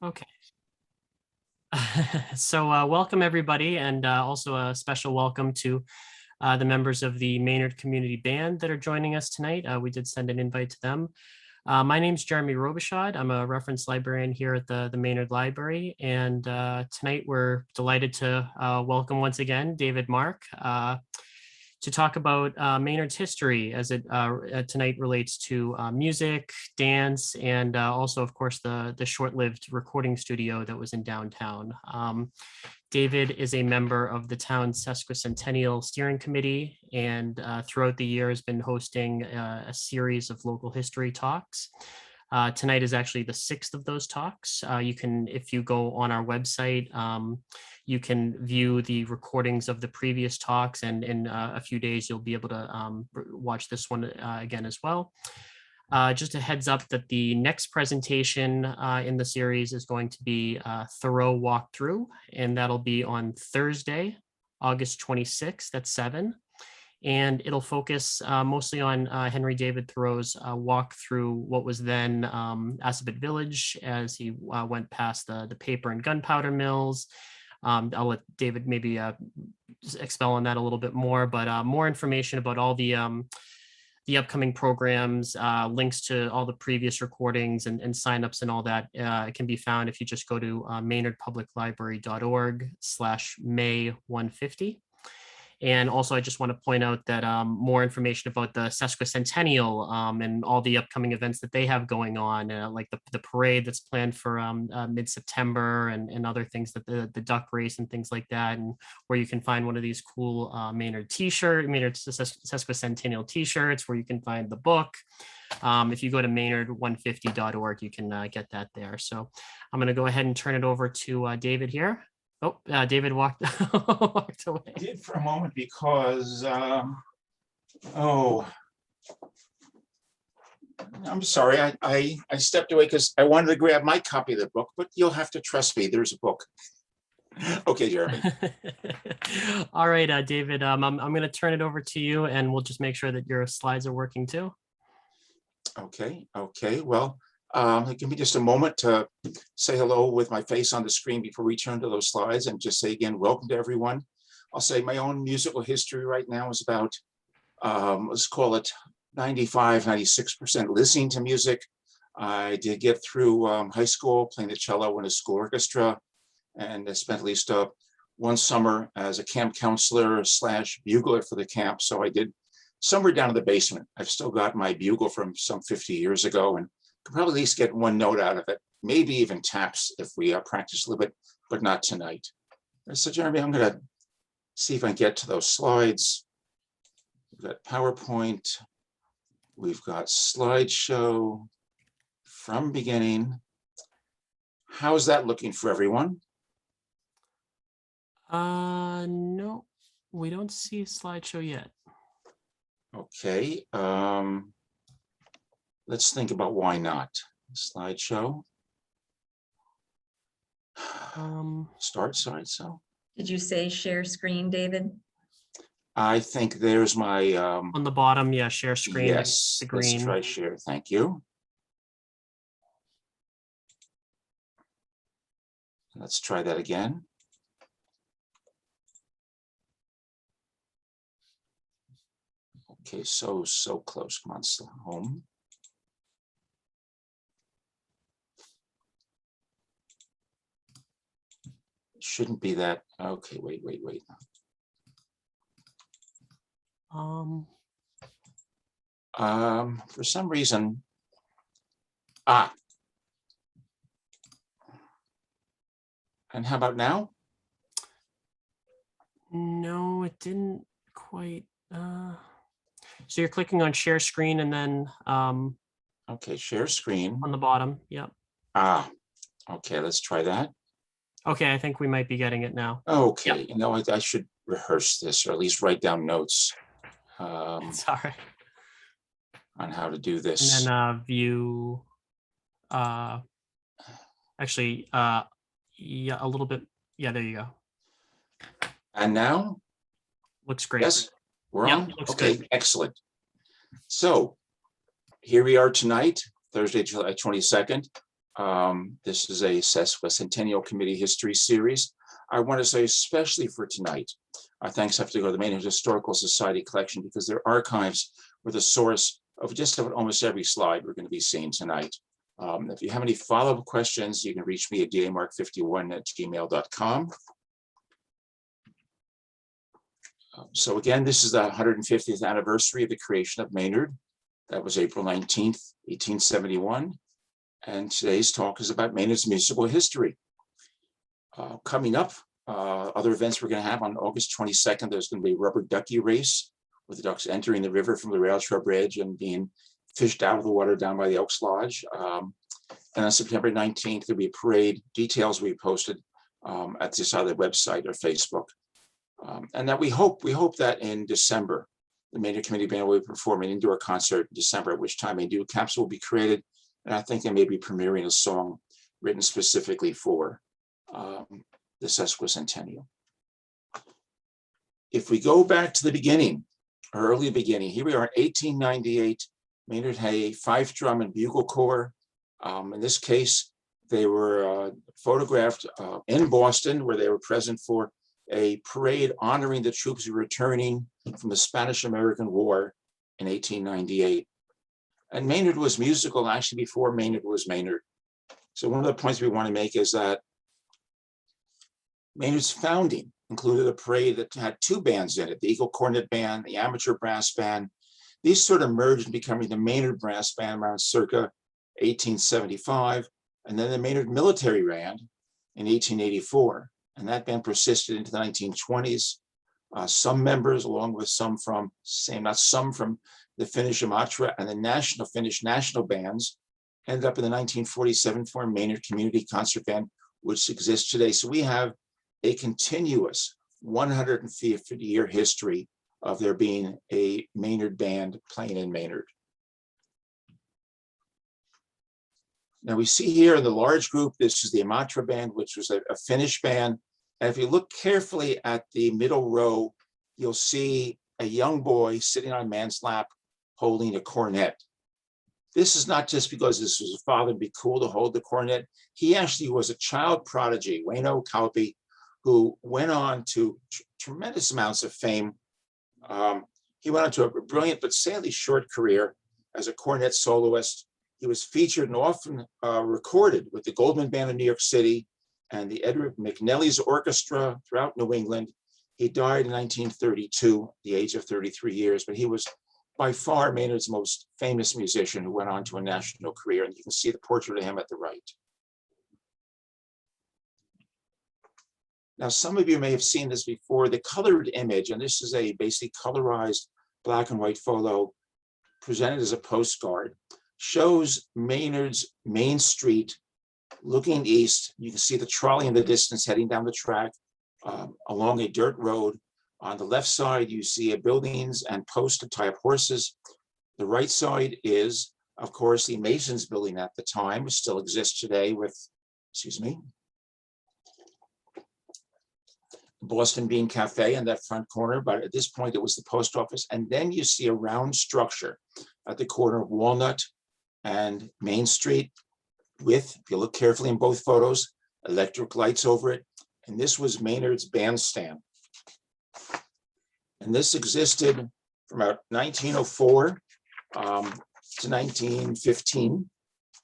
Okay. So welcome everybody, and also a special welcome to the members of the Maynard Community Band that are joining us tonight. We did send an invite to them. My name's Jeremy Robichaud. I'm a reference librarian here at the Maynard Library, and tonight we're delighted to welcome once again David Mark to talk about Maynard's history as it tonight relates to music, dance, and also, of course, the short-lived recording studio that was in downtown. David is a member of the town's Sesquicentennial Steering Committee, and throughout the year has been hosting a series of local history talks. Tonight is actually the 6th of those talks. You can, if you go on our website, you can view the recordings of the previous talks, and in a few days, you'll be able to watch this one again as well. Just a heads up that the next presentation in the series is going to be a thorough walkthrough, and that'll be on Thursday, August 26th at 7. And it'll focus mostly on Henry David Thoreau's walk through what was then Assabet Village as he went past the paper and gunpowder mills. I'll let David maybe expel on that a little bit more, but more information about all the upcoming programs, links to all the previous recordings and signups and all that can be found if you just go to maynardpubliclibrary.org/May150. And also, I just want to point out that more information about the Sesquicentennial and all the upcoming events that they have going on, like the parade that's planned for mid-September and other things, that the duck race and things like that, and where you can find one of these cool Maynard Sesquicentennial t-shirts, where you can find the book. If you go to maynard150.org, you can get that there. So I'm going to go ahead and turn it over to David here. Oh, David walked away. I did for a moment because, I'm sorry, I stepped away because I wanted to grab my copy of the book, but you'll have to trust me, there's a book. Okay, Jeremy. All right, David, I'm going to turn it over to you, and we'll just make sure that your slides are working too. Okay, well, give me just a moment to say hello with my face on the screen before we turn to those slides, and just say again, welcome to everyone. I'll say my own musical history right now is about, let's call it 95-96% listening to music. I did get through high school playing the cello in a school orchestra, and I spent at least one summer as a camp counselor / bugler for the camp. So I did somewhere down in the basement. I've still got my bugle from some 50 years ago, and could probably at least get one note out of it, maybe even taps if we practice a little bit, but not tonight. So Jeremy, I'm going to see if I can get to those slides. We've got PowerPoint, we've got slideshow from beginning. How's that looking for everyone? No, we don't see a slideshow yet. Okay. Let's think about why not. Slideshow. Start slideshow. Did you say share screen, David? I think there's my on the bottom, yeah, share screen. Yes, the green. Let's try share. Thank you. Let's try that again. Okay, so close. Come on, home. Shouldn't be that. Okay, wait. For some reason, and how about now? No, it didn't quite. So you're clicking on share screen, and then okay, share screen on the bottom. Yep. Okay, let's try that. Okay, I think we might be getting it now. Okay, Yep. You know, I should rehearse this, or at least write down notes Sorry. on how to do this. And then view. Actually, yeah, a little bit. Yeah, there you go. And now? Looks great. Yes, we're Yep, on? looks Okay, good. excellent. So here we are tonight, Thursday, July 22nd. This is a Sesquicentennial Committee History Series. I want to say, especially for tonight, our thanks have to go to the Maynard Historical Society collection, because their archives were the source of just about almost every slide we're going to be seeing tonight. If you have any follow-up questions, you can reach me at damark51@gmail.com. So again, this is the 150th anniversary of the creation of Maynard. That was April 19th, 1871. And today's talk is about Maynard's musical history. Coming up, other events we're going to have on August 22nd, there's going to be a rubber ducky race with the ducks entering the river from the rail trail bridge and being fished out of the water down by the Elks Lodge. And on September 19th, there'll be a parade. Details will be posted at this other website or Facebook. And that we hope that in December, the Maynard Community Band will perform an indoor concert in December, at which time a new capsule will be created. And I think they may be premiering a song written specifically for the Sesquicentennial. If we go back to the beginning, early beginning, here we are in 1898, Maynard had a Fife drum and bugle corps. In this case, they were photographed in Boston, where they were present for a parade honoring the troops who were returning from the Spanish-American War in 1898. And Maynard was musical actually before Maynard was Maynard. So one of the points we want to make is that Maynard's founding included a parade that had two bands in it, the Eagle Cornet Band, the Amateur Brass Band. These sort of merged in becoming the Maynard Brass Band around circa 1875, and then the Maynard Military Band in 1884. And that band persisted into the 1920s. Some members, along with some from the Finnish Imatra and the Finnish national bands, ended up in the 1947 formed Maynard Community Concert Band, which exists today. So we have a continuous 150-year history of there being a Maynard band playing in Maynard. Now we see here in the large group, this is the Imatra band, which was a Finnish band. And if you look carefully at the middle row, you'll see a young boy sitting on a man's lap holding a cornet. This is not just because this was his father, it'd be cool to hold the cornet. He actually was a child prodigy, Waino, Kauppi, who went on to tremendous amounts of fame. He went on to a brilliant but sadly short career as a cornet soloist. He was featured and often recorded with the Goldman Band of New York City and the Edward McNally's Orchestra throughout New England. He died in 1932, at the age of 33 years, but he was by far Maynard's most famous musician who went on to a national career, and you can see the portrait of him at the right. Now, some of you may have seen this before, the colored image, and this is a basically colorized black and white photo presented as a postcard, shows Maynard's Main Street looking east. You can see the trolley in the distance heading down the track along a dirt road. On the left side, you see buildings and posts to tie up horses. The right side is, of course, the Masons building at the time, which still exists today with, Boston Bean Cafe in that front corner, but at this point it was the post office. And then you see a round structure at the corner of Walnut and Main Street with, if you look carefully in both photos, electric lights over it. And this was Maynard's Bandstand. And this existed from about 1904 to 1915.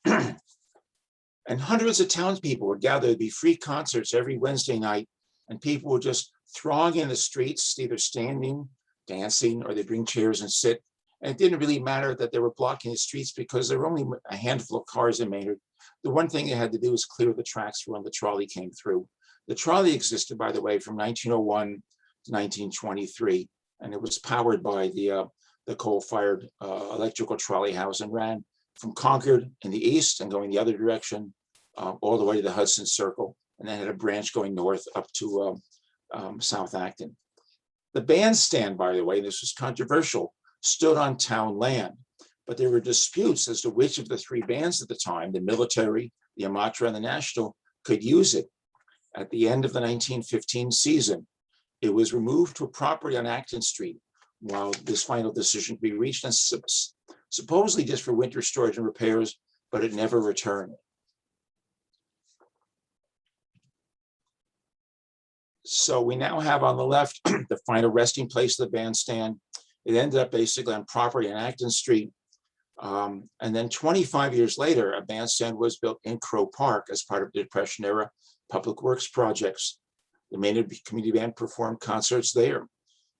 And hundreds of townspeople would gather. There'd be free concerts every Wednesday night, and people would just throng in the streets, either standing, dancing, or they'd bring chairs and sit. And it didn't really matter that they were blocking the streets because there were only a handful of cars in Maynard. The one thing they had to do was clear the tracks for when the trolley came through. The trolley existed, by the way, from 1901 to 1923, and it was powered by the coal-fired electrical trolley house and ran from Concord in the east and going the other direction all the way to the Hudson Circle, and then had a branch going north up to South Acton. The bandstand, by the way, this was controversial, stood on town land, but there were disputes as to which of the three bands at the time, the military, the Imatra, and the national, could use it. At the end of the 1915 season, it was removed to a property on Acton Street while this final decision could be reached, and supposedly just for winter storage and repairs, but it never returned. So we now have on the left the final resting place of the bandstand. It ended up basically on property on Acton Street. And then 25 years later, a bandstand was built in Crowe Park as part of the Depression era public works projects. The Maynard Community Band performed concerts there.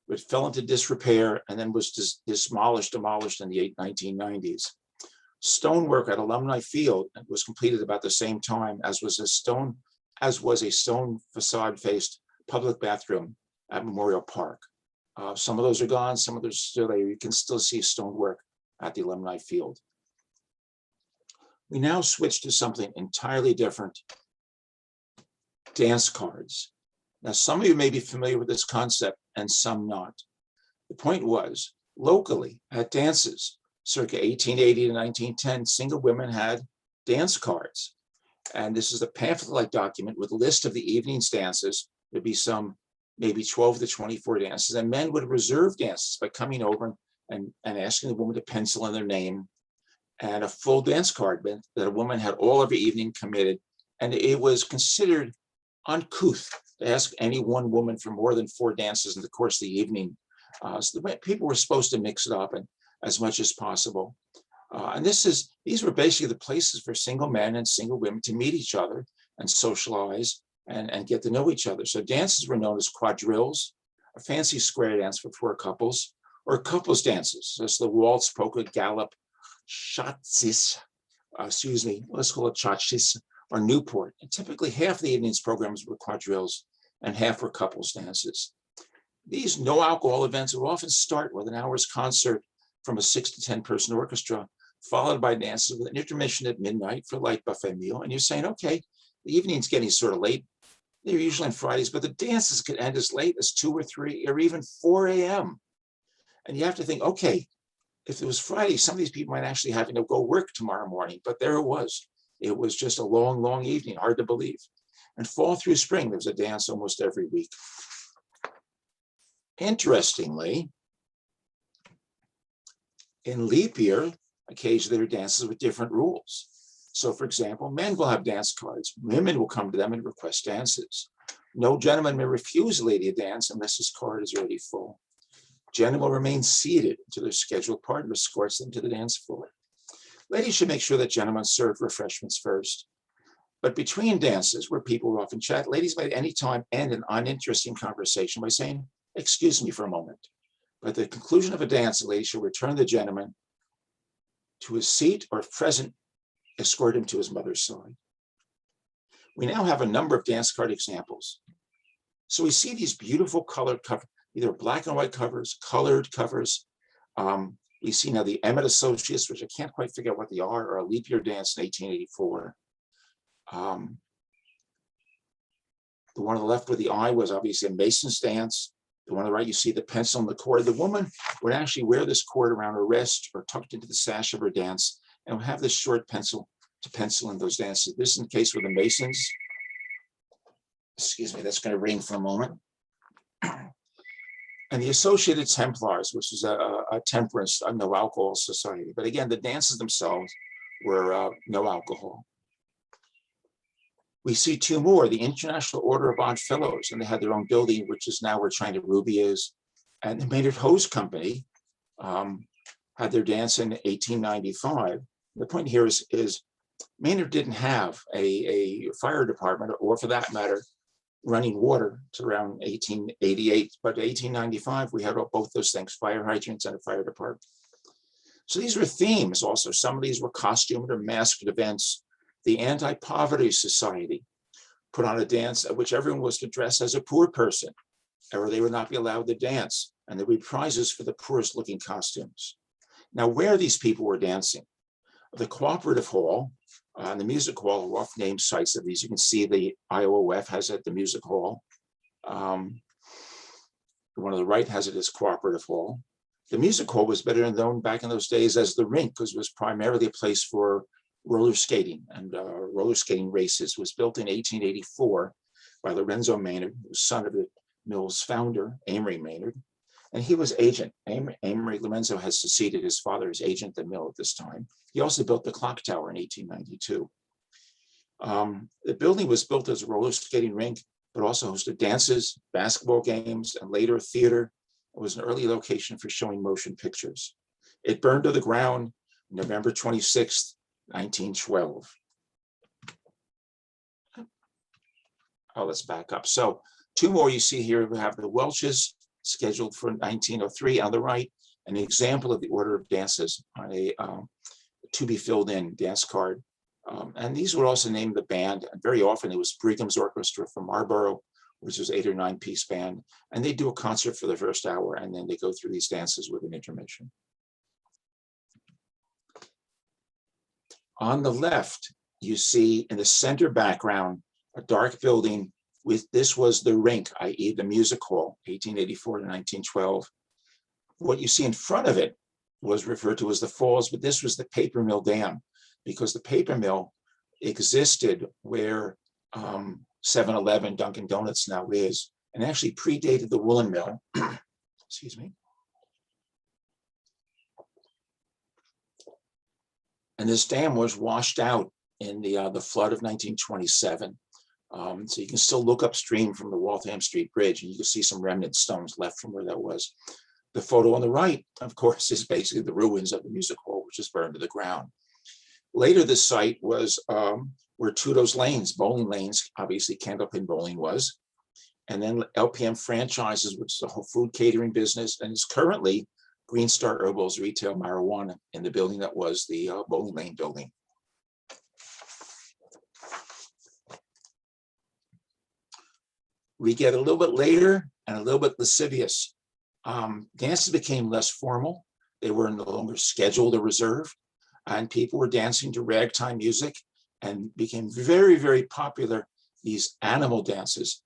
It fell into disrepair and then was demolished in the 1990s. Stonework at Alumni Field was completed about the same time as was a stone facade-faced public bathroom at Memorial Park. Some of those are gone, some of those are still there. You can still see stonework at the Alumni Field. We now switch to something entirely different, dance cards. Now, some of you may be familiar with this concept and some not. The point was, locally at dances, circa 1880 to 1910, single women had dance cards. And this is a pamphlet-like document with a list of the evening's dances. There'd be some maybe 12 to 24 dances, and men would reserve dances by coming over and asking the woman to pencil in their name, and a full dance card meant that a woman had all of her evening committed. And it was considered uncouth to ask any one woman for more than 4 dances in the course of the evening. So the people were supposed to mix it up and as much as possible. And these were basically the places for single men and single women to meet each other and socialize and get to know each other. So dances were known as quadrilles, a fancy square dance for 4 couples, or couples dances. So it's the waltz, polka, gallop, chatzis, let's call it chachis, or Newport. And typically half the evening's programs were quadrilles and half were couples dances. These no alcohol events would often start with an hour's concert from a 6 to 10 person orchestra, followed by dances with an intermission at midnight for a light buffet meal. And you're saying, okay, the evening's getting sort of late. They're usually on Fridays, but the dances could end as late as 2 or 3 or even 4 a.m. And you have to think, okay, if it was Friday, some of these people might actually have to go work tomorrow morning, but there it was. It was just a long, long evening, hard to believe. And fall through spring, there was a dance almost every week. Interestingly, in leap year, occasionally there are dances with different rules. So for example, men will have dance cards. Women will come to them and request dances. No gentleman may refuse a lady a dance unless his card is already full. Gentlemen will remain seated until their scheduled partner escorts them to the dance floor. Ladies should make sure that gentlemen serve refreshments first. But between dances, where people will often chat, ladies may at any time end an uninteresting conversation by saying, "Excuse me for a moment." But at the conclusion of a dance, the lady shall return the gentleman to his seat, or if present, escort him to his mother's side. We now have a number of dance card examples. So we see these beautiful colored covers, either black and white covers, colored covers. We see now the Emmett Associates, which I can't quite figure out what they are, or a leap year dance in 1884. The one on the left with the eye was obviously a Mason's dance. The one on the right, you see the pencil and the cord. The woman would actually wear this cord around her wrist or tucked into the sash of her dance, and would have this short pencil to pencil in those dances. This is the case with the Masons. Excuse me, that's going to ring for a moment. And the Associated Templars, which is a temperance, a no alcohol society. But again, the dances themselves were no alcohol. We see 2 more, the International Order of Odd Fellows, and they had their own building, which is now where China Ruby is. And the Maynard Hose Company had their dance in 1895. The point here is Maynard didn't have a fire department, or for that matter, running water to around 1888. But 1895, we had both those things, fire hydrants and a fire department. So these were themes also. Some of these were costumed or masked events. The Anti-Poverty Society put on a dance at which everyone was to dress as a poor person, or they would not be allowed to dance. And there would be prizes for the poorest looking costumes. Now, where these people were dancing, the Cooperative Hall and the Music Hall are often named sites of these. You can see the IOOF has it at the Music Hall. The one on the right has it as Cooperative Hall. The Music Hall was better known back in those days as the rink, because it was primarily a place for roller skating and roller skating races. It was built in 1884 by Lorenzo Maynard, who was son of the mill's founder, Amory Maynard. And he was agent. Amory Lorenzo has succeeded his father as agent at the mill at this time. He also built the clock tower in 1892. The building was built as a roller skating rink, but also hosted dances, basketball games, and later theater. It was an early location for showing motion pictures. It burned to the ground November 26th, 1912. Oh, let's back up. So two more you see here. We have the Welches scheduled for 1903 on the right, an example of the order of dances on a to be filled in dance card. And these would also name the band. And very often it was Brigham's Orchestra from Marlborough, which was 8 or 9 piece band. And they do a concert for the first hour, and then they go through these dances with an intermission. On the left, you see in the center background, a dark building with, this was the rink, i.e. the music hall, 1884 to 1912. What you see in front of it was referred to as the falls, but this was the paper mill dam, because the paper mill existed where 7-Eleven, Dunkin' Donuts now is, and actually predated the woolen mill. Excuse me. And this dam was washed out in the flood of 1927. So you can still look upstream from the Waltham Street Bridge, and you can see some remnant stones left from where that was. The photo on the right, of course, is basically the ruins of the music hall, which is burned to the ground. Later, the site was where Tudo's Lanes, bowling lanes, obviously Candlepin Bowling was, and then LPM Franchises, which is a whole food catering business, and is currently Green Star Herbal's retail marijuana in the building that was the bowling lane building. We get a little bit later and a little bit lascivious. Dances became less formal. They were no longer scheduled or reserved, and people were dancing to ragtime music, and became very, very popular, these animal dances.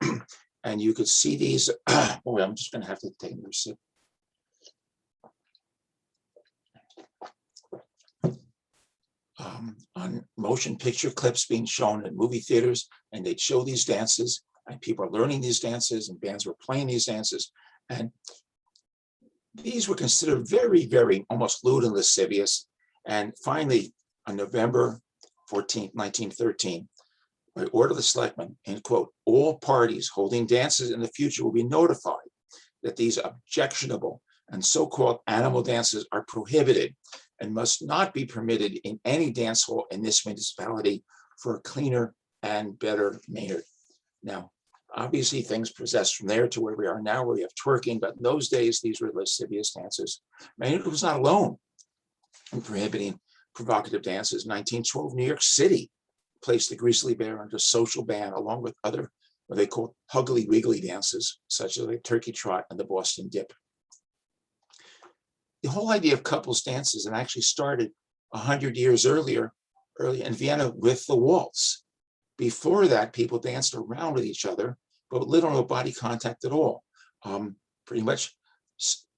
And you could see these, boy, I'm just gonna have to take another sip. On motion picture clips being shown in movie theaters, and they'd show these dances, and people are learning these dances, and bands were playing these dances. And these were considered very, very almost lewd and lascivious. And finally, on November 14th, 1913, by order of the selectmen, end quote, all parties holding dances in the future will be notified that these objectionable and so-called animal dances are prohibited and must not be permitted in any dance hall in this municipality for a cleaner and better Maynard. Now, obviously things progressed from there to where we are now, where we have twerking, but in those days, these were lascivious dances. Maynard was not alone in prohibiting provocative dances. 1912, New York City placed the Greasy Bear under social ban, along with other, what they call huggly wiggly dances, such as the Turkey Trot and the Boston Dip. The whole idea of couples dances had actually started 100 years earlier in Vienna with the waltz. Before that, people danced around with each other, but with little or no body contact at all. Pretty much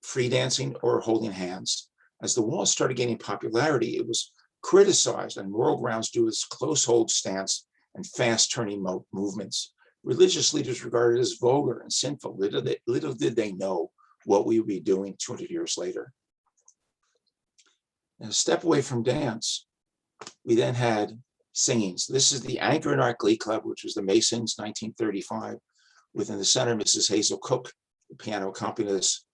free dancing or holding hands. As the waltz started gaining popularity, it was criticized on moral grounds due to its close hold stance and fast turning movements. Religious leaders regarded it as vulgar and sinful. Little did they know what we would be doing 200 years later. And a step away from dance, we then had singing. So this is the anchor in Ark Glee Club, which was the Masons, 1935. Within the center, Mrs. Hazel Cook, the piano accompanist.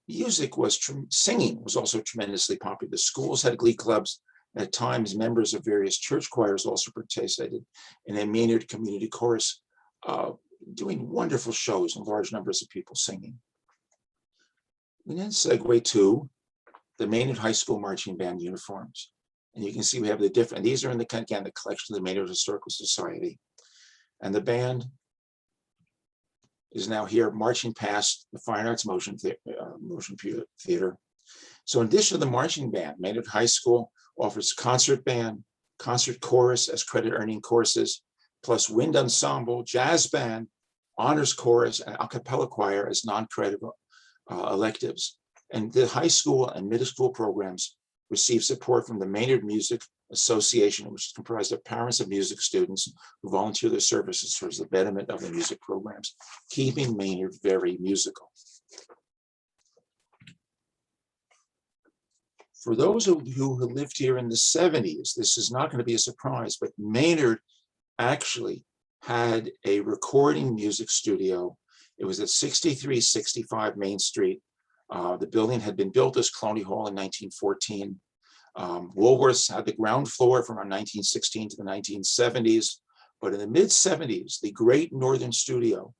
Music was, singing was also tremendously popular. The schools had glee clubs. At times, members of various church choirs also participated in a Maynard Community Chorus, doing wonderful shows and large numbers of people singing. We then segue to the Maynard High School Marching Band uniforms. And you can see we have the different, these are in the, again, the collection of the Maynard Historical Society. And the band is now here marching past the Fine Arts Motion Theater. So in addition to the marching band, Maynard High School offers concert band, concert chorus as credit earning courses, plus wind ensemble, jazz band, honors chorus, and a cappella choir as non-credit electives. And the high school and middle school programs receive support from the Maynard Music Association, which is comprised of parents of music students who volunteer their services towards the betterment of the music programs, keeping Maynard very musical. For those of you who lived here in the 70s, this is not going to be a surprise, but Maynard actually had a recording music studio. It was at 6365 Main Street. The building had been built as Colonial Hall in 1914. Woolworths had the ground floor from around 1916 to the 1970s. But in the mid-70s, the Great Northern Studio,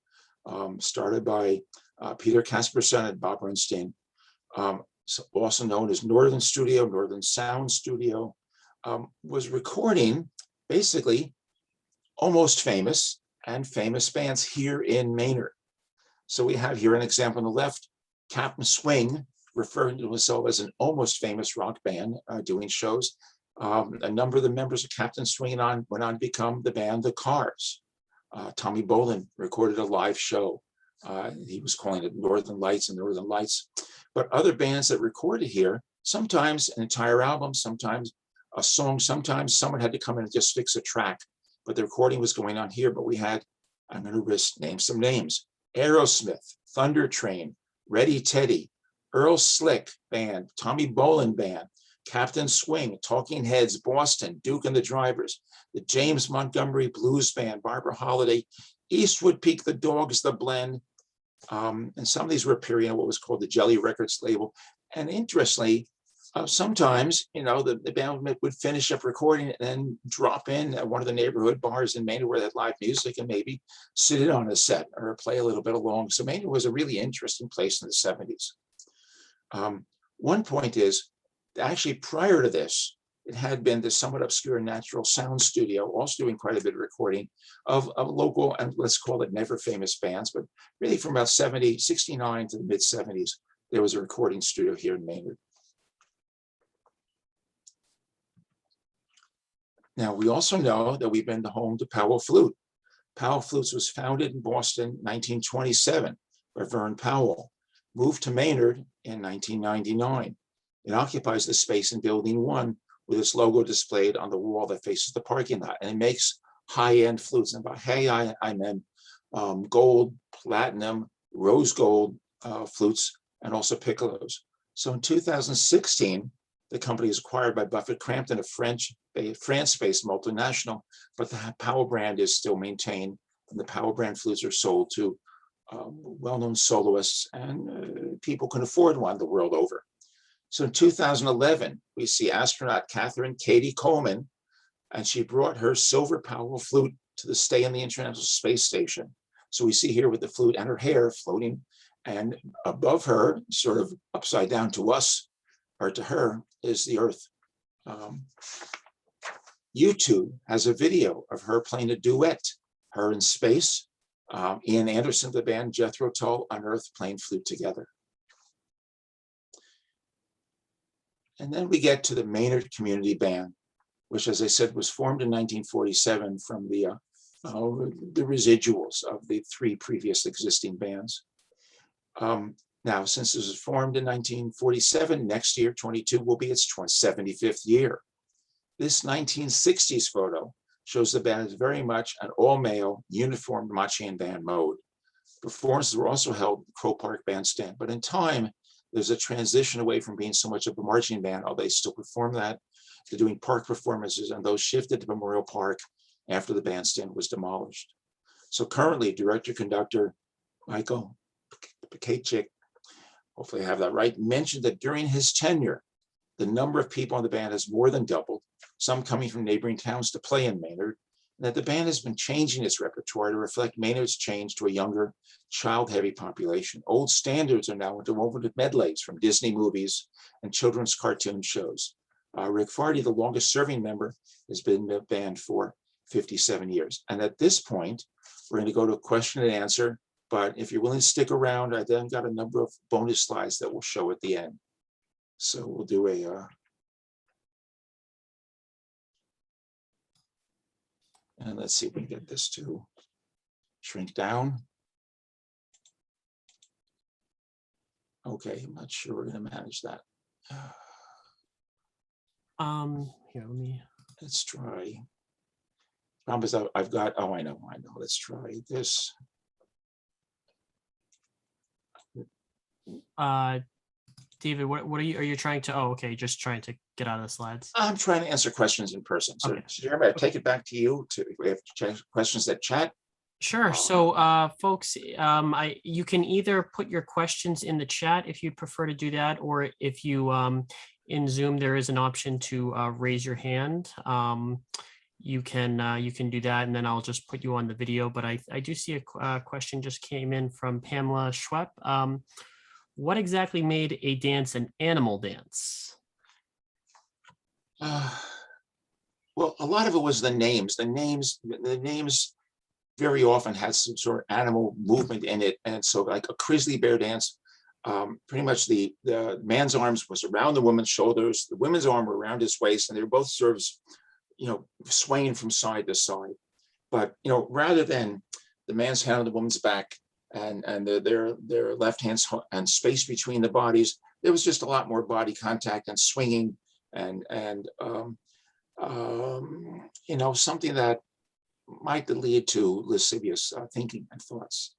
started by Peter Casperson and Bob Bernstein, also known as Northern Studio, Northern Sound Studio, was recording basically almost famous and famous bands here in Maynard. So we have here an example on the left, Captain Swing, referring to himself as an almost famous rock band doing shows. A number of the members of Captain Swing went on to become the band The Cars. Tommy Bolin recorded a live show. He was calling it Northern Lights and Northern Lights. But other bands that recorded here, sometimes an entire album, sometimes a song, sometimes someone had to come in and just fix a track. But the recording was going on here, but we had, I'm going to just name some names: Aerosmith, Thunder Train, Ready Teddy, Earl Slick Band, Tommy Bolin Band, Captain Swing, Talking Heads, Boston, Duke and the Drivers, the James Montgomery Blues Band, Barbara Holiday, Eastwood Peak, the Dogs, the Blend, and some of these were appearing on what was called the Jelly Records label. And interestingly, sometimes, the band would finish up recording and then drop in at one of the neighborhood bars in Maynard where they had live music and maybe sit in on a set or play a little bit along. So Maynard was a really interesting place in the 70s. One point is, actually prior to this, it had been the somewhat obscure Natural Sound Studio, also doing quite a bit of recording of local, and let's call it never famous bands, but really from about 69 to the mid 70s, there was a recording studio here in Maynard. Now, we also know that we've been the home to Powell Flute. Powell Flutes was founded in Boston in 1927 by Vern Powell, moved to Maynard in 1999. It occupies the space in Building 1 with its logo displayed on the wall that faces the parking lot. And it makes high-end flutes. And by high, I meant gold, platinum, rose gold flutes, and also piccolos. So in 2016, the company was acquired by Buffett Crampton, a France-based multinational, but the Powell brand is still maintained, and the Powell brand flutes are sold to well-known soloists, and people can afford one the world over. So in 2011, we see astronaut Catherine Katie Coleman, and she brought her silver Powell flute to the stay in the International Space Station. So we see here with the flute and her hair floating, and above her, sort of upside down to us, or to her, is the Earth. YouTube has a video of her playing a duet, her in space, Ian Anderson, the band, Jethro Tull on Earth playing flute together. And then we get to the Maynard Community Band, which, as I said, was formed in 1947 from the residuals of the three previous existing bands. Now, since this was formed in 1947, next year, 22, will be its 75th year. This 1960s photo shows the band as very much an all-male, uniformed marching band mode. Performances were also held at the Crowe Park Bandstand, but in time, there's a transition away from being so much of a marching band, although they still perform that, to doing park performances, and those shifted to Memorial Park after the bandstand was demolished. So currently, director-conductor Michael Pikachik, hopefully I have that right, mentioned that during his tenure, the number of people in the band has more than doubled, some coming from neighboring towns to play in Maynard, and that the band has been changing its repertoire to reflect Maynard's change to a younger, child-heavy population. Old standards are now interwoven with medleys from Disney movies and children's cartoon shows. Rick Fardy, the longest-serving member, has been in the band for 57 years. And at this point, we're going to go to a question and answer, but if you're willing to stick around, I then got a number of bonus slides that we'll show at the end. So we'll do a and let's see if we can get this to shrink down. Okay, I'm not sure we're going to manage that. Here, Let's try. Problem is, I've got, I know. Let's try this. David, what are you trying to, oh, okay, just trying to get out of the slides. I'm trying to answer questions in person. So Okay. Jeremy, I take it back to you to, if you have questions that chat. Sure. So, folks, you can either put your questions in the chat if you'd prefer to do that, or if you, in Zoom, there is an option to raise your hand. You can do that, and then I'll just put you on the video. But I do see a question just came in from Pamela Schwepp. What exactly made a dance an animal dance? Well, a lot of it was the names. The names very often had some sort of animal movement in it. And so like a grizzly bear dance, pretty much the man's arms was around the woman's shoulders, the women's arm were around his waist, and they were both sort of, swaying from side to side. But, rather than the man's hand on the woman's back and their left hands and space between the bodies, there was just a lot more body contact and swinging and something that might lead to lascivious thinking and thoughts.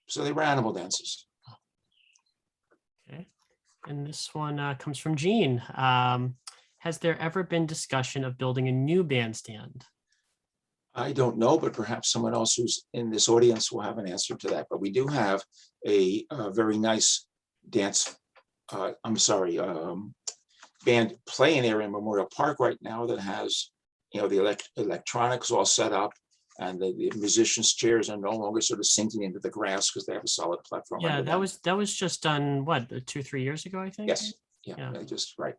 So they were animal dances. Okay, and this one comes from Jean. Has there ever been discussion of building a new bandstand? I don't know, but perhaps someone else who's in this audience will have an answer to that. But we do have a very nice dance, band playing area in Memorial Park right now that has, the electronics all set up, and the musicians' chairs are no longer sort of sinking into the grass because they have a solid platform. Yeah, that was just done, what, 2-3 years ago, I think? Yes, yeah. Just right.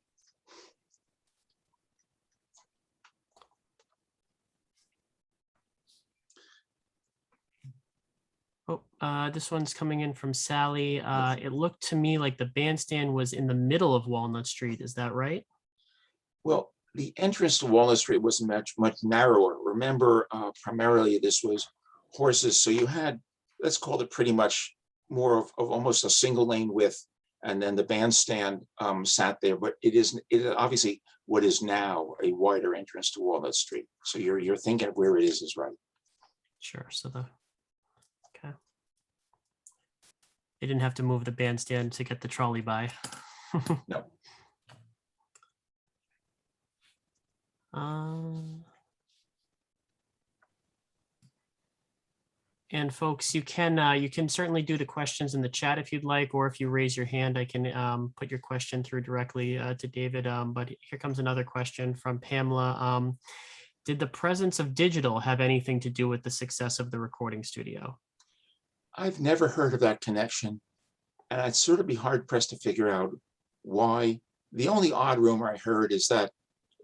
Oh, this one's coming in from Sally. It looked to me like the bandstand was in the middle of Walnut Street. Is that right? Well, the entrance to Walnut Street was much narrower. Remember, primarily this was horses. So you had, let's call it pretty much more of almost a single lane width. And then the bandstand sat there, but it is obviously what is now a wider entrance to Walnut Street. So you're thinking of where it is right. Sure. So okay. They didn't have to move the bandstand to get the trolley by. No. And folks, you can certainly do the questions in the chat if you'd like, or if you raise your hand, I can put your question through directly to David. But here comes another question from Pamela. Did the presence of digital have anything to do with the success of the recording studio? I've never heard of that connection, and I'd sort of be hard pressed to figure out why. The only odd rumor I heard is that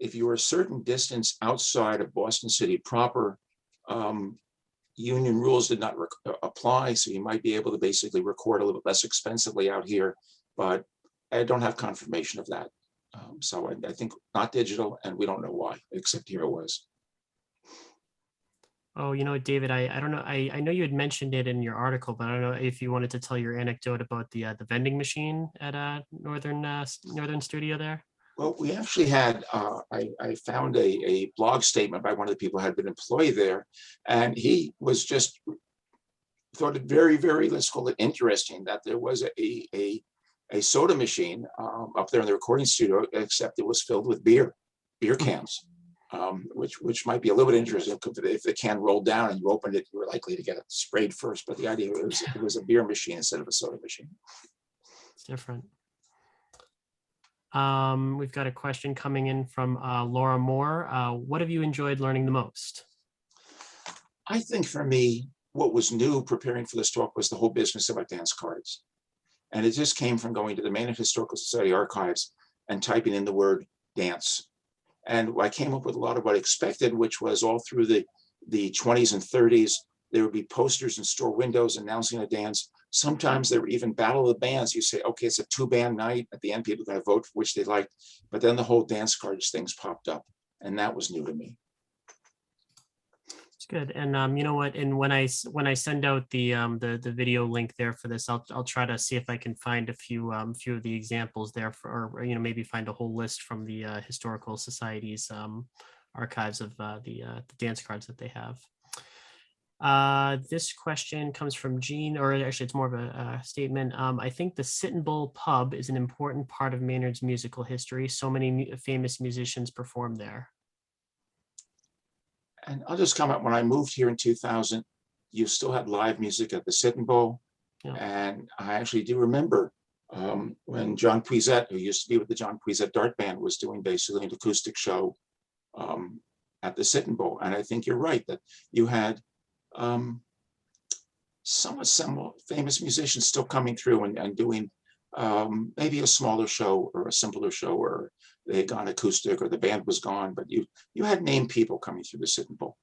if you were a certain distance outside of Boston City proper, union rules did not apply, so you might be able to basically record a little bit less expensively out here, but I don't have confirmation of that. So I think not digital, and we don't know why, except here it was. Oh, David, I don't know. I know you had mentioned it in your article, but I don't know if you wanted to tell your anecdote about the vending machine at Northern Studio there. Well, we actually had, I found a blog statement by one of the people who had been employed there, and he was just thought it very, very, let's call it interesting, that there was a soda machine up there in the recording studio, except it was filled with beer cans, which might be a little bit interesting. If the can rolled down and you opened it, you were likely to get it sprayed first, but the idea was it was a beer machine instead of a soda machine. It's different. We've got a question coming in from Laura Moore. What have you enjoyed learning the most? I think for me, what was new preparing for this talk was the whole business about dance cards. And it just came from going to the Maynard Historical Society archives and typing in the word dance. And I came up with a lot of what I expected, which was all through the 20s and 30s, there would be posters in store windows announcing a dance. Sometimes there were even battle of the bands. You say, okay, it's a 2-band night. At the end, people are going to vote for which they liked. But then the whole dance cards things popped up, and that was new to me. It's good. And you know what? And when I send out the video link there for this, I'll try to see if I can find a few of the examples there, or maybe find a whole list from the Historical Society's archives of the dance cards that they have. This question comes from Jean, or actually it's more of a statement. I think the Sit and Bull pub is an important part of Maynard's musical history. So many famous musicians perform there. And I'll just comment, when I moved here in 2000, you still had live music at the Sit and Bull. Yeah. And I actually do remember when John Puisette, who used to be with the John Puisette Dart Band, was doing basically an acoustic show at the Sit and Bull. And I think you're right that you had somewhat famous musicians still coming through and doing maybe a smaller show or a simpler show, or they had gone acoustic or the band was gone, but you had named people coming through the Sit and Bull.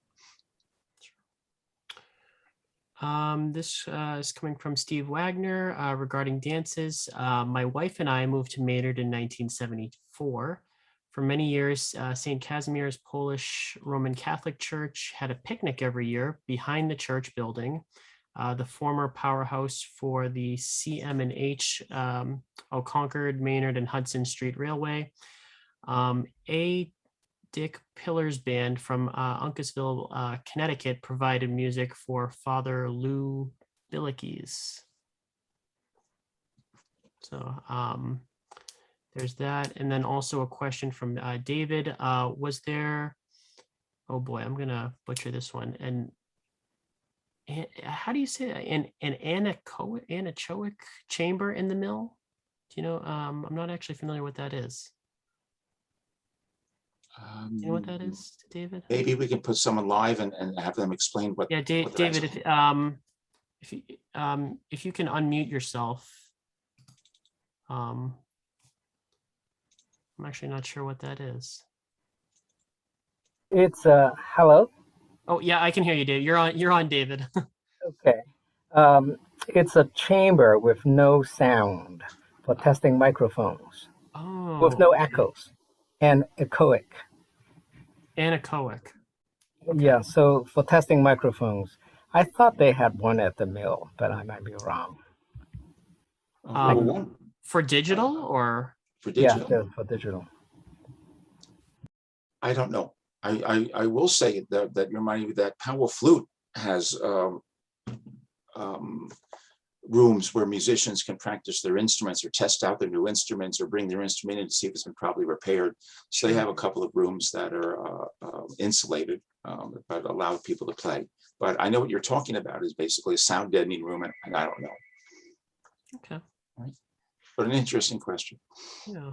This is coming from Steve Wagner regarding dances. My wife and I moved to Maynard in 1974. For many years, St. Casimir's Polish Roman Catholic Church had a picnic every year behind the church building, the former powerhouse for the CM&H Concord, Maynard, and Hudson Street Railway. Dick Pillar's band from Uncasville, Connecticut, provided music for Father Lou Billikes. So there's that. And then also a question from David. Was there, oh boy, I'm going to butcher this one. And how do you say that? An anechoic chamber in the mill? Do you know? I'm not actually familiar what that is. Do you know what that is, David? Maybe we can put someone live and have them explain what. Yeah, what that David, is. if you can unmute yourself. I'm actually not sure what that is. It's hello. Oh yeah, I can hear you, David. You're on, David. Okay. It's a chamber with no sound for testing microphones, Oh, with no echoes and echoic. anechoic. Yeah, so for testing microphones, I thought they had one at the mill, but I might be wrong. For digital or? For digital? Yeah, for digital. I don't know. I will say that you reminded me that Powell Flute has rooms where musicians can practice their instruments or test out their new instruments or bring their instrument in to see if it's been properly repaired. So they have a couple of rooms that are insulated, but allow people to play. But I know what you're talking about is basically a sound deadening room, and I don't know. Okay. Right. But an interesting question. Yeah.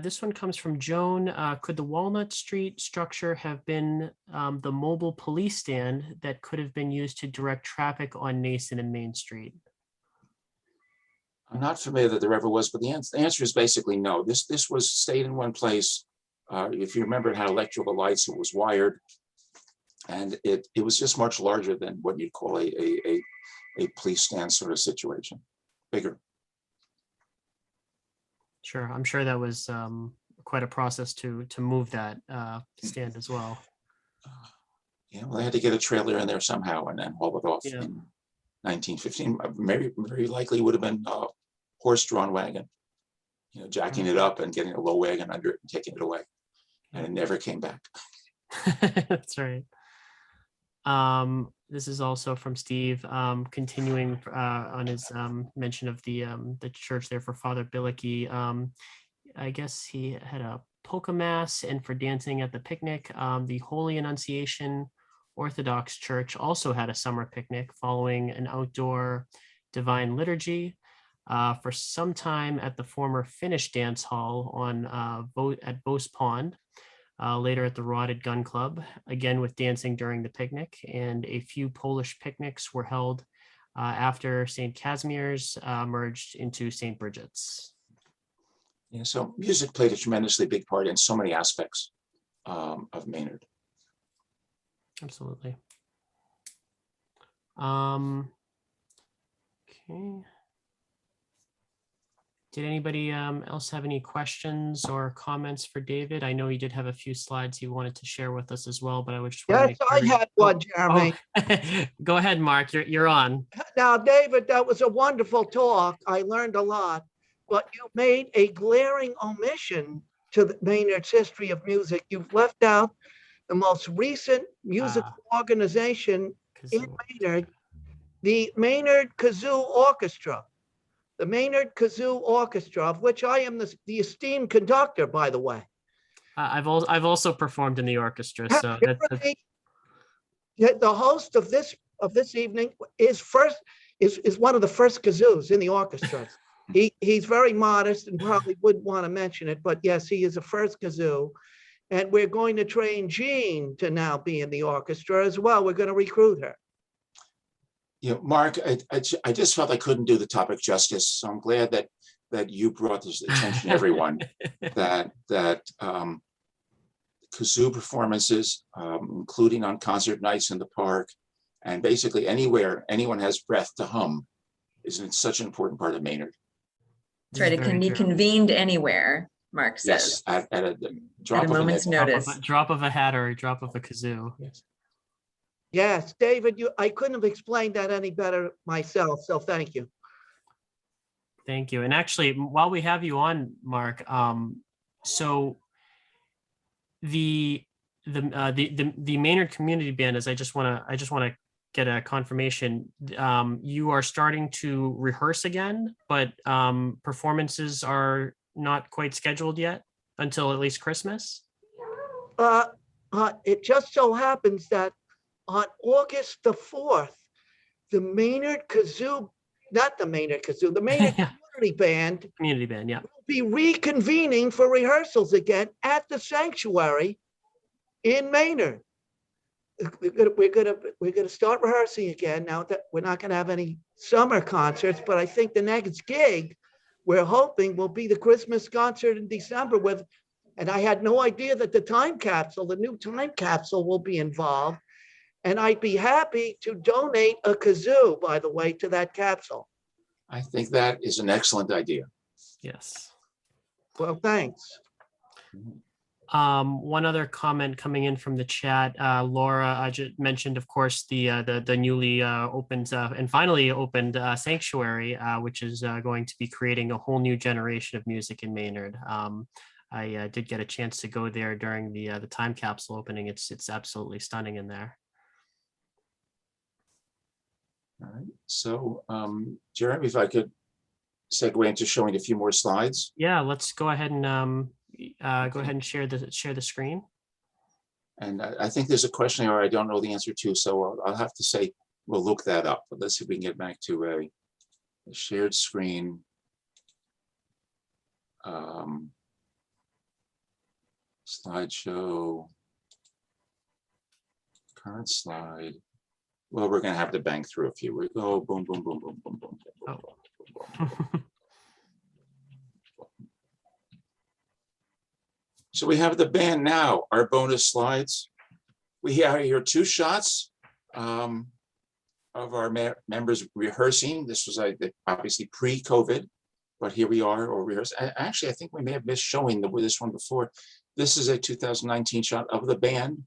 This one comes from Joan. Could the Walnut Street structure have been the mobile police stand that could have been used to direct traffic on Nason and Main Street? I'm not familiar that there ever was, but the answer is basically no. This was stayed in one place. If you remember, it had electrical lights, it was wired, and it was just much larger than what you'd call a police stand sort of situation, bigger. Sure, I'm sure that was quite a process to move that stand as well. Yeah, well, they had to get a trailer in there somehow and then haul it off Yeah. in 1915. Very likely would have been a horse-drawn wagon, jacking it up and getting a low wagon under it and taking it away, and it never came back. That's right. This is also from Steve, continuing on his mention of the church there for Father Billicky. I guess he had a polka mass, and for dancing at the picnic, the Holy Annunciation Orthodox Church also had a summer picnic following an outdoor divine liturgy. For some time at the former Finnish dance hall at Bose Pond. Later at the Rotted Gun Club, again with dancing during the picnic, and a few Polish picnics were held after St. Casimir's merged into St. Bridget's. Yeah, so music played a tremendously big part in so many aspects of Maynard. Absolutely. Okay. Did anybody else have any questions or comments for David? I know he did have a few slides he wanted to share with us as well, but I would just want to Yes, make I sure had one, Jeremy. Oh, go ahead, Mark. You're on. Now, David, that was a wonderful talk. I learned a lot, but you made a glaring omission to the Maynard's history of music. You've left out the most recent musical organization in Kazoo. Maynard, the Maynard Kazoo Orchestra. The Maynard Kazoo Orchestra, of which I am the esteemed conductor, by the way. I've also performed in the orchestra, so Jeremy, the host of this evening, is one of the first kazoos in the orchestra. He's very modest and probably wouldn't want to mention it, but yes, he is a first kazoo. And we're going to train Jean to now be in the orchestra as well. We're going to recruit her. You know, Mark, I just felt I couldn't do the topic justice, so I'm glad that you brought this attention to everyone, that kazoo performances, including on concert nights in the park, and basically anywhere anyone has breath to hum, is such an important part of Maynard. That's right. It can be convened anywhere, Mark Yes, says. at a drop of moment's a notice. Drop of a hat or a drop of a kazoo. Yes. Yes, David, I couldn't have explained that any better myself, so thank you. Thank you. And actually, while we have you on, Mark, so the Maynard Community Band, I just want to get a confirmation. You are starting to rehearse again, but performances are not quite scheduled yet until at least Christmas. It just so happens that on August the 4th, the Maynard Kazoo, not the Maynard Kazoo, the Maynard Community Band Yeah. will be reconvening for rehearsals again at the sanctuary in Maynard. We're gonna start rehearsing again now that we're not gonna have any summer concerts, but I think the next gig we're hoping will be the Christmas concert in December and I had no idea that the new time capsule will be involved. And I'd be happy to donate a kazoo, by the way, to that capsule. I think that is an excellent idea. Yes. Well, thanks. One other comment coming in from the chat, Laura, I just mentioned, of course, the newly opened and finally opened sanctuary, which is going to be creating a whole new generation of music in Maynard. I did get a chance to go there during the time capsule opening. It's absolutely stunning in there. All right. So, Jeremy, if I could segue into showing a few more slides. Yeah, let's go ahead and share the screen. And I think there's a question here I don't know the answer to, so I'll have to say we'll look that up. But let's see if we can get back to a shared screen. Slideshow. Current slide. Well, we're going to have to bang through a few. We go boom, boom, boom, boom, boom, boom, boom, boom, boom, boom. So we have the band now, our bonus slides. We have here 2 shots of our members rehearsing. This was obviously pre-COVID, but here we are, or rehearse. Actually, I think we may have missed showing this one before. This is a 2019 shot of the band.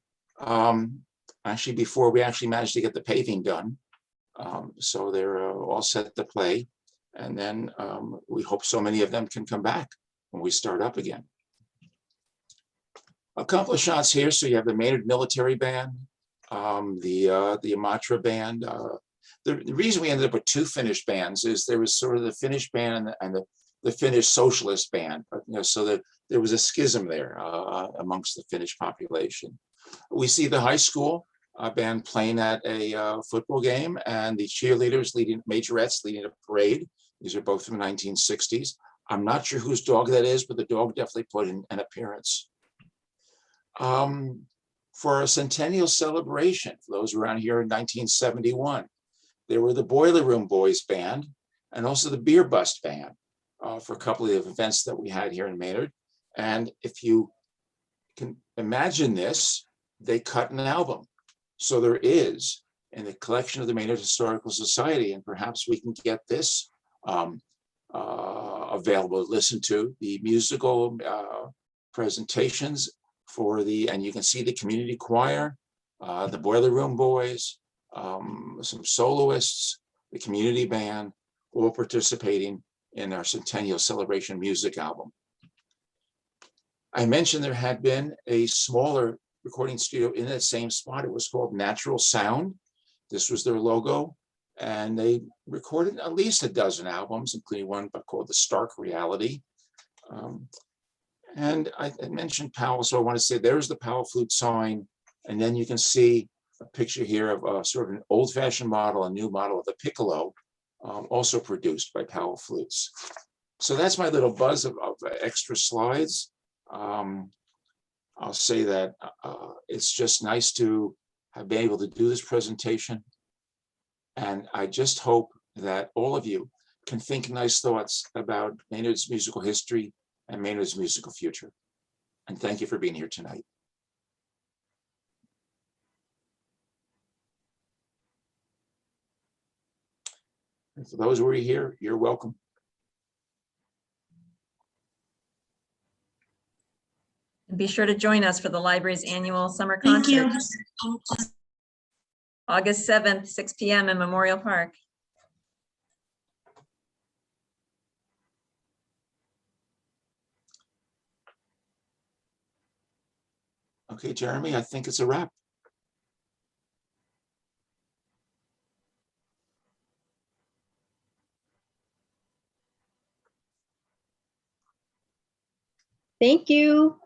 Actually, before we actually managed to get the paving done. So they're all set to play. And then we hope so many of them can come back when we start up again. A couple of shots here. So you have the Maynard Military Band, the Imatra Band. The reason we ended up with 2 Finnish bands is there was sort of the Finnish band and the Finnish Socialist Band. So that there was a schism there amongst the Finnish population. We see the high school band playing at a football game, and the cheerleaders Majorettes leading a parade. These are both from the 1960s. I'm not sure whose dog that is, but the dog definitely put in an appearance. For a Centennial celebration, for those around here in 1971, there were the Boiler Room Boys Band and also the Beer Bust Band for a couple of events that we had here in Maynard. And if you can imagine this, they cut an album. So there is in the collection of the Maynard Historical Society, and perhaps we can get this available to listen to, the musical presentations and you can see the community choir, the Boiler Room Boys, some soloists, the community band, all participating in our Centennial Celebration music album. I mentioned there had been a smaller recording studio in that same spot. It was called Natural Sound. This was their logo. And they recorded at least a dozen albums, including one called The Stark Reality. And I mentioned Powell, so I want to say there's the Powell flute sign. And then you can see a picture here of sort of an old-fashioned model, a new model of the piccolo, also produced by Powell Flutes. So that's my little buzz of extra slides. I'll say that it's just nice to have been able to do this presentation. And I just hope that all of you can think nice thoughts about Maynard's musical history and Maynard's musical future. And thank you for being here tonight. And for those who are here, you're welcome. And be sure to join us for the library's annual summer Thank concert, you. August 7th, 6 p.m. in Memorial Park. Okay, Jeremy, I think it's a wrap. Thank you.